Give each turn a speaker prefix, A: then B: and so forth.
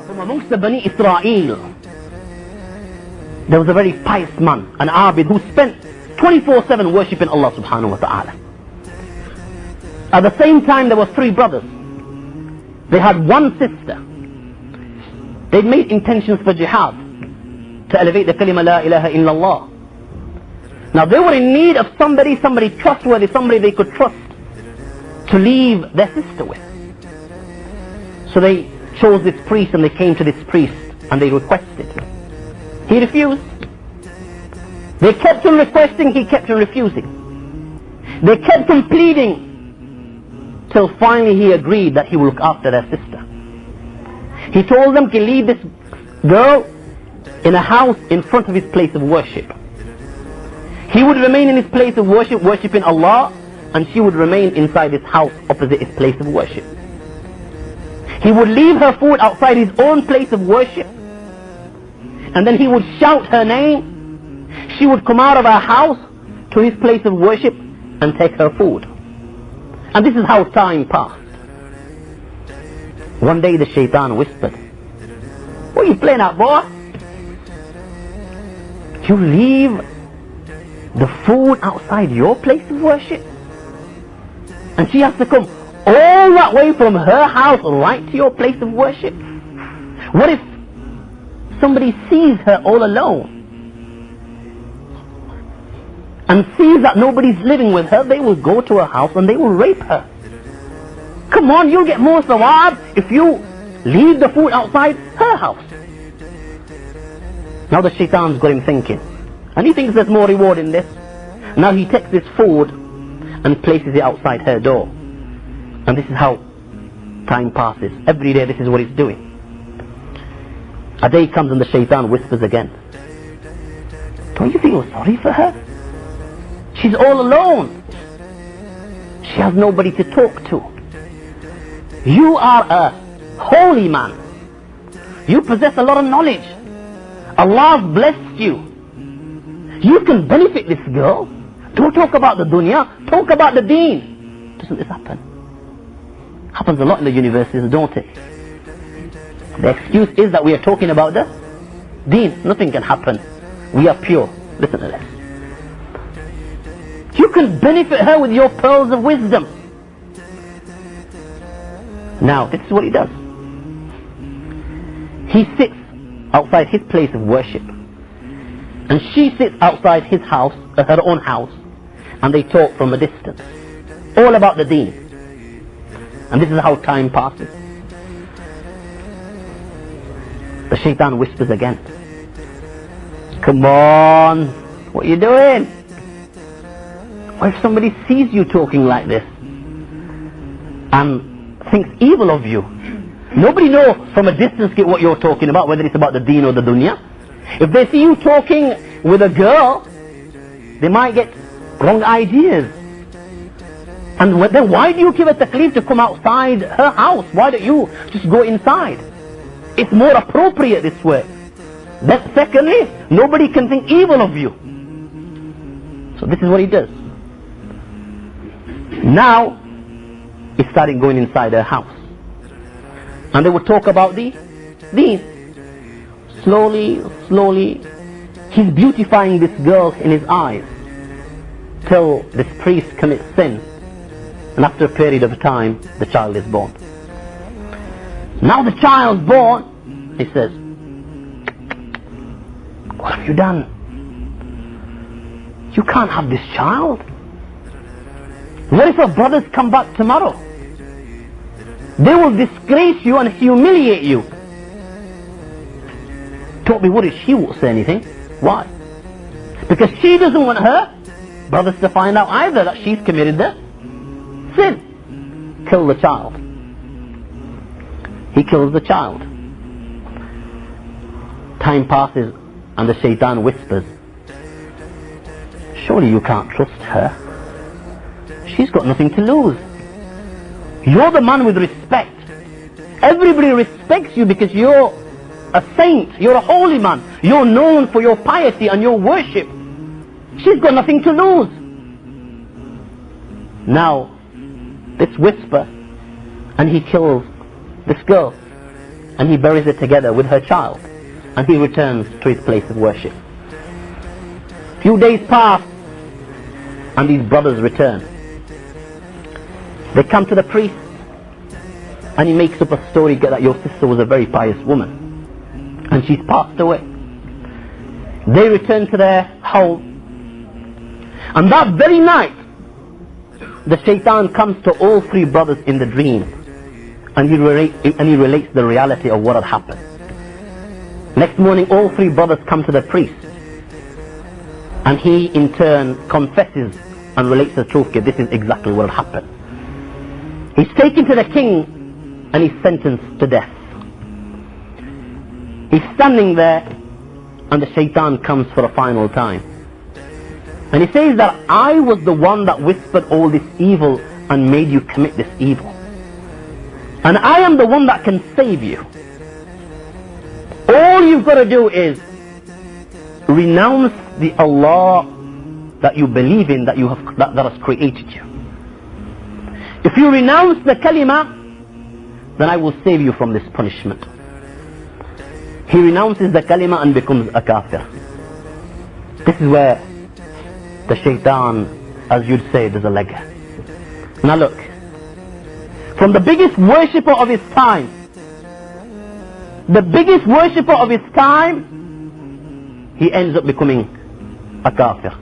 A: From amongst the Bani Israel, there was a very pious man, an Abid, who spent 24/7 worshipping Allah subhanahu wa ta'ala. At the same time, there were three brothers. They had one sister. They'd made intentions for jihad, to elevate the kalima la ilaha illallah. Now they were in need of somebody trustworthy, somebody they could trust to leave their sister with. So they chose this priest, and they came to this priest and they requested. He refused. They kept on requesting, he kept on refusing. They kept on pleading, till finally he agreed that he would look after their sister. He told them to leave this girl in a house in front of his place of worship. He would remain in his place of worship, worshipping Allah, and she would remain inside his house opposite his place of worship. He would leave her food outside his own place of worship, and then he would shout her name. She would come out of her house to his place of worship and take her food. And this is how time passed. One day the shaitan whispered, "What are you playing at, boy? You leave the food outside your place of worship? And she has to come all that way from her house right to your place of worship? What if somebody sees her all alone and sees that nobody's living with her? They will go to her house and they will rape her. Come on, you'll get more sawab if you leave the food outside her house." Now the shaitan's got him thinking, and he thinks there's more reward in this. Now he takes this food and places it outside her door. And this is how time passes. Every day this is what he's doing. A day comes and the shaitan whispers again, "Don't you feel sorry for her? She's all alone. She has nobody to talk to. You are a holy man. You possess a lot of knowledge. Allah's blessed you. You can benefit this girl. Don't talk about the dunya, talk about the deen." Doesn't this happen? Happens a lot in the universities, don't it? The excuse is that we are talking about the deen. Nothing can happen. We are pure. Listen to this. You can benefit her with your pearls of wisdom. Now, this is what he does. He sits outside his place of worship, and she sits outside his house, her own house, and they talk from a distance, all about the deen. And this is how time passes. The shaitan whispers again, "Come on, what are you doing? What if somebody sees you talking like this and thinks evil of you? Nobody knows from a distance what you're talking about, whether it's about the deen or the dunya. If they see you talking with a girl, they might get wrong ideas. And then why do you give a taklif to come outside her house? Why don't you just go inside? It's more appropriate this way. Then secondly, nobody can think evil of you." So this is what he does. Now, he started going inside her house. And they would talk about the deen. Slowly, slowly, he's beautifying this girl in his eyes, till this priest commits sin. And after a period of time, the child is born. Now the child's born, he says, "What have you done? You can't have this child. What if her brothers come back tomorrow? They will disgrace you and humiliate you." Don't be worried, she won't say anything. Why? Because she doesn't want her brothers to find out either that she's committed the sin. Kill the child. He kills the child. Time passes and the shaitan whispers, "Surely you can't trust her. She's got nothing to lose. You're the man with respect. Everybody respects you because you're a saint, you're a holy man. You're known for your piety and your worship. She's got nothing to lose." Now, this whisper, and he kills this girl, and he buries it together with her child, and he returns to his place of worship. Few days pass, and these brothers return. They come to the priest, and he makes up a story that your sister was a very pious woman, and she's passed away. They return to their home, and that very night, the shaitan comes to all three brothers in the dream, and he relates the reality of what had happened. Next morning, all three brothers come to the priest, and he in turn confesses and relates the truth. This is exactly what had happened. He's taken to the king, and he's sentenced to death. He's standing there, and the shaitan comes for a final time. And he says that I was the one that whispered all this evil and made you commit this evil. And I am the one that can save you. All you've got to do is renounce the Allah that you believe in, that has created you. If you renounce the kalima, then I will save you from this punishment. He renounces the kalima and becomes a kafir. This is where the shaitan, as you'd say, does a leg. Now look, from the biggest worshipper of his time, he ends up becoming a kafir.